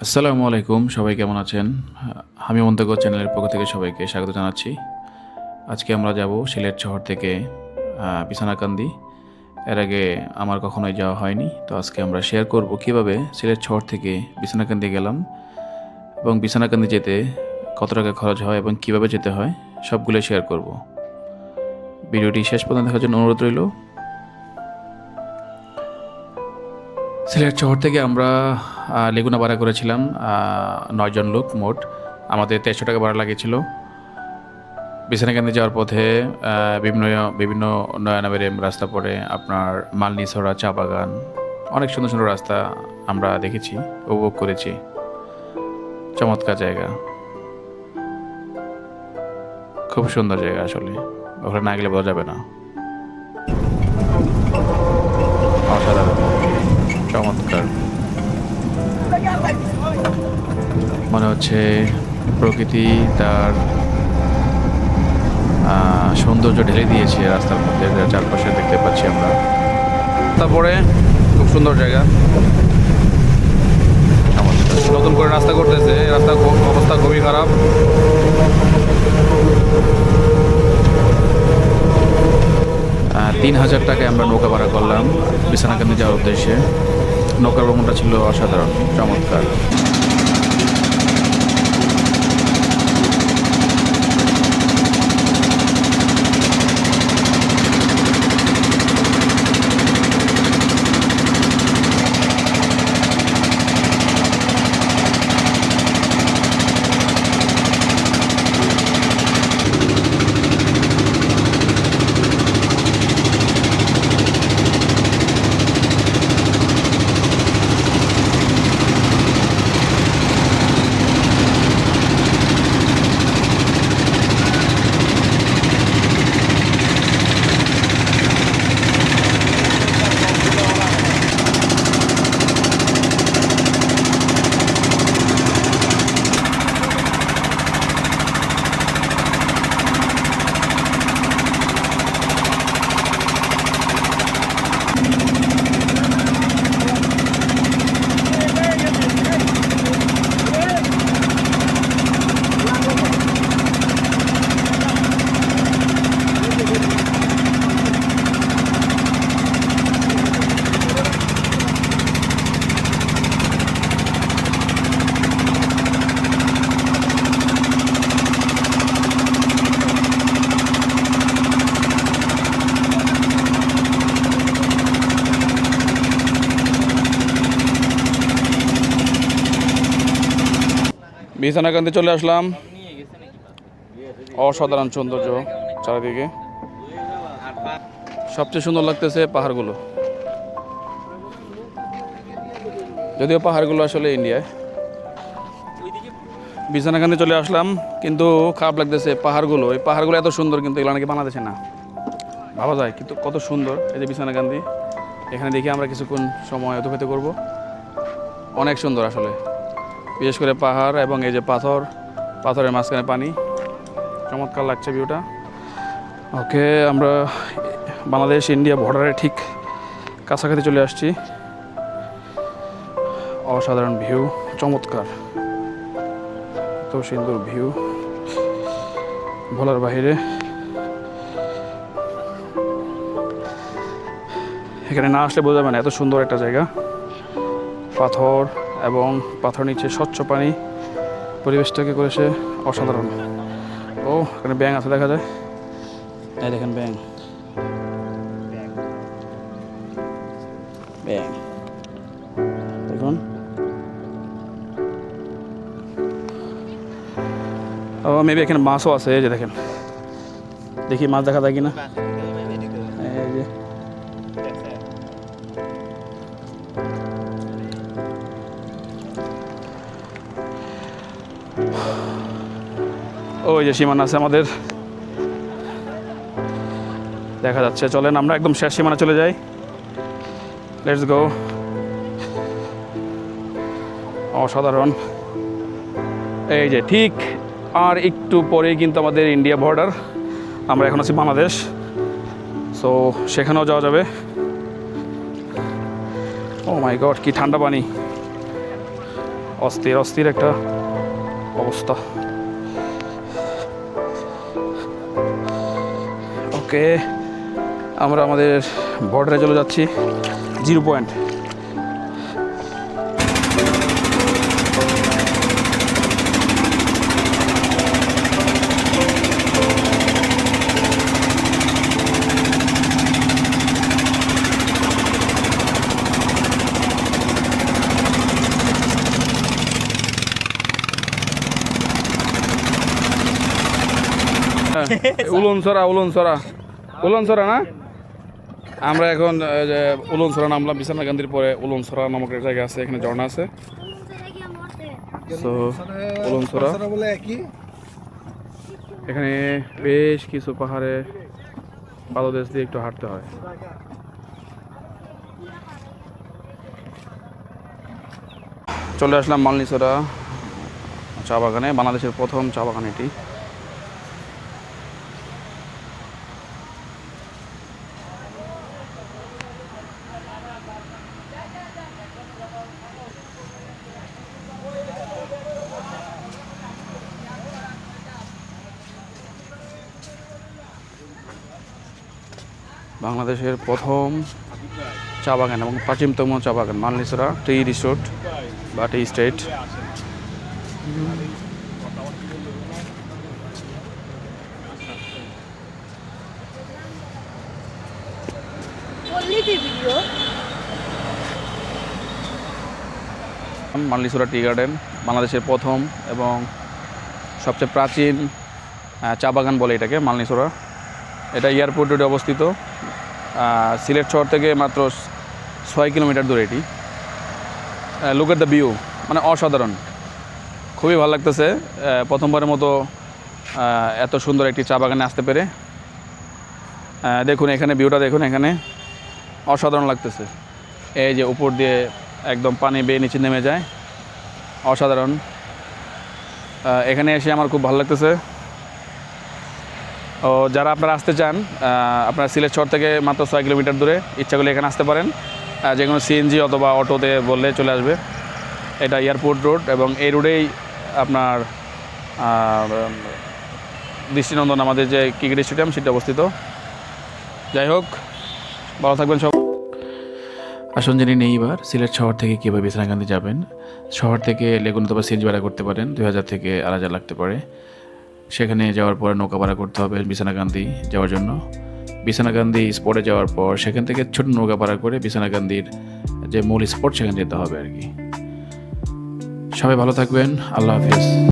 আসসালামু আলাইকুম, সবাই কেমন আছেন? আমি মন্তব্য চ্যানেলের পক্ষ থেকে সবাইকে স্বাগত জানাচ্ছি। আজকে আমরা যাব সিলেট শহর থেকে বিছানাকান্দি। এর আগে আমার কখনোই যাওয়া হয়নি, তো আজকে আমরা শেয়ার করব কিভাবে সিলেট শহর থেকে বিছানাকান্দি গেলাম এবং বিছানাকান্দি যেতে কত টাকা খরচ হয় এবং কিভাবে যেতে হয় সবগুলো শেয়ার করব। ভিডিওটি শেষ পর্যন্ত দেখার জন্য অনুরোধ রইল। সিলেট শহর থেকে আমরা লেগুনা ভাড়া করেছিলাম 9 জন লোক মোট। আমাদের 1300 টাকা ভাড়া লাগিয়েছিল। বিছানাকান্দি যাওয়ার পথে বিভিন্ন বিভিন্ন নয়নাবের রাস্তা পড়ে, আপনার মালনীছড়া, চা বাগান, অনেক সুন্দর সুন্দর রাস্তা আমরা দেখেছি, উপভোগ করেছি। চমৎকার জায়গা, খুব সুন্দর জায়গা। আসলে ওখানে না গেলে বোঝা যাবে না। অসাধারণ, চমৎকার। মনে হচ্ছে প্রকৃতি তার সৌন্দর্য ঢেলে দিয়েছে রাস্তার মধ্যে, চারপাশে দেখতে পাচ্ছি আমরা। তারপরে খুব সুন্দর জায়গা, নতুন করে রাস্তা করতেছে, রাস্তার অবস্থা খুবই খারাপ। $3000 টাকায় আমরা নৌকা ভাড়া করলাম বিছানাকান্দি যাওয়ার উদ্দেশ্যে। নৌকার ভ্রমণটা ছিল অসাধারণ, চমৎকার। বিছানাকান্দি চলে আসলাম। অসাধারণ সৌন্দর্য চারিদিকে। সবচেয়ে সুন্দর লাগতেছে পাহাড়গুলো, যদিও পাহাড়গুলো আসলে ইন্ডিয়ায়। বিছানাকান্দি চলে আসলাম, কিন্তু খারাপ লাগতেছে পাহাড়গুলো। এই পাহাড়গুলো এত সুন্দর, কিন্তু এগুলো নাকি বাংলাদেশে না। ভাবা যায় কিন্তু কত সুন্দর। এই যে বিছানাকান্দি, এখানে দেখি আমরা কিছুক্ষণ সময় অতিবাহিত করব। অনেক সুন্দর আসলে, বিশেষ করে পাহাড় এবং এই যে পাথরের মাঝখানে পানি। চমৎকার লাগছে ভিউটা। ওকে, আমরা বাংলাদেশ ইন্ডিয়া বর্ডারের ঠিক কাছাকাছি চলে আসছি। অসাধারণ ভিউ, চমৎকার, এত সুন্দর ভিউ বলার বাহিরে। এখানে না আসলে বোঝা যাবে না এত সুন্দর একটা জায়গা। পাথর এবং পাথর নিচে স্বচ্ছ পানি, পরিবেশটাকে করেছে অসাধারণ। ও, এখানে ব্যাঙ আছে দেখা যায়। এই দেখেন ব্যাঙ, ব্যাঙ দেখুন। ও, মেবি এখানে মাছও আছে। এই যে দেখেন, দেখি মাছ দেখা যায় কিনা। এই যে ওই যে সীমানা আছে আমাদের, দেখা যাচ্ছে। চলেন আমরা একদম শেষ সীমানা চলে যাই। Let's go. অসাধারণ। এই যে ঠিক আর একটু পরেই কিন্তু আমাদের ইন্ডিয়া বর্ডার। আমরা এখন আছি বাংলাদেশ, সো সেখানেও যাওয়া যাবে। ও মাই গড, কি ঠান্ডা পানি। অস্থির অস্থির একটা অবস্থা। ওকে, আমরা আমাদের বর্ডারে চলে যাচ্ছি, 0 পয়েন্ট। উলনছড়া না, আমরা এখন উলনছড়া নামলাম। বিছানাকান্দির পরে উলনছড়া নামক একটা জায়গা আছে, এখানে ঝর্ণা আছে। উলনছড়া এখানে বেশ কিছু পাহাড়ে পাদদেশ দিয়ে একটু হাঁটতে হয়। চলে আসলাম মালনীছড়া চা বাগানে, বাংলাদেশের প্রথম চা বাগান এটি। বাংলাদেশের প্রথম চা বাগান এবং প্রাচীনতম চা বাগান মালনীছড়া টি রিসোর্ট বা টি স্টেট। মালনীছড়া টি গার্ডেন বাংলাদেশের প্রথম এবং সবচেয়ে প্রাচীন চা বাগান বলে এটাকে মালনীছড়া। এটা এয়ারপোর্ট রোডে অবস্থিত, সিলেট শহর থেকে মাত্র 6 কিলোমিটার দূরে এটি। লুক এট দ্য ভিউ, মানে অসাধারণ, খুবই ভালো লাগতেছে প্রথমবারের মতো এত সুন্দর একটি চা বাগানে আসতে পেরে। দেখুন এখানে ভিউটা দেখুন, এখানে অসাধারণ লাগতেছে। এই যে উপর দিয়ে একদম পানি বেয়ে নিচে নেমে যায়, অসাধারণ। এখানে এসে আমার খুব ভালো লাগতেছে। ও যারা আপনারা আসতে চান, আপনারা সিলেট শহর থেকে মাত্র 6 কিলোমিটার দূরে, ইচ্ছা করলে এখানে আসতে পারেন। যে কোনো সিএনজি অথবা অটোতে বললে চলে আসবে। এটা এয়ারপোর্ট রোড এবং এই রোডেই আপনার দৃষ্টিনন্দন আমাদের যে ক্রিকেট স্টেডিয়াম সেটা অবস্থিত। যাই হোক, ভালো থাকবেন সব। আসুন জেনে নেই এবার সিলেট শহর থেকে কীভাবে বিছনাকান্দি যাবেন। শহর থেকে লেগুন অথবা সিএনজি ভাড়া করতে পারেন, 2000 থেকে 8000 লাগতে পারে। সেখানে যাওয়ার পরে নৌকা ভাড়া করতে হবে বিছনাকান্দি যাওয়ার জন্য। বিছনাকান্দি স্পটে যাওয়ার পর সেখান থেকে ছোট নৌকা ভাড়া করে বিছনাকান্দির যে মূল স্পট সেখানে যেতে হবে আর কি। সবাই ভালো থাকবেন, আল্লাহ হাফিজ।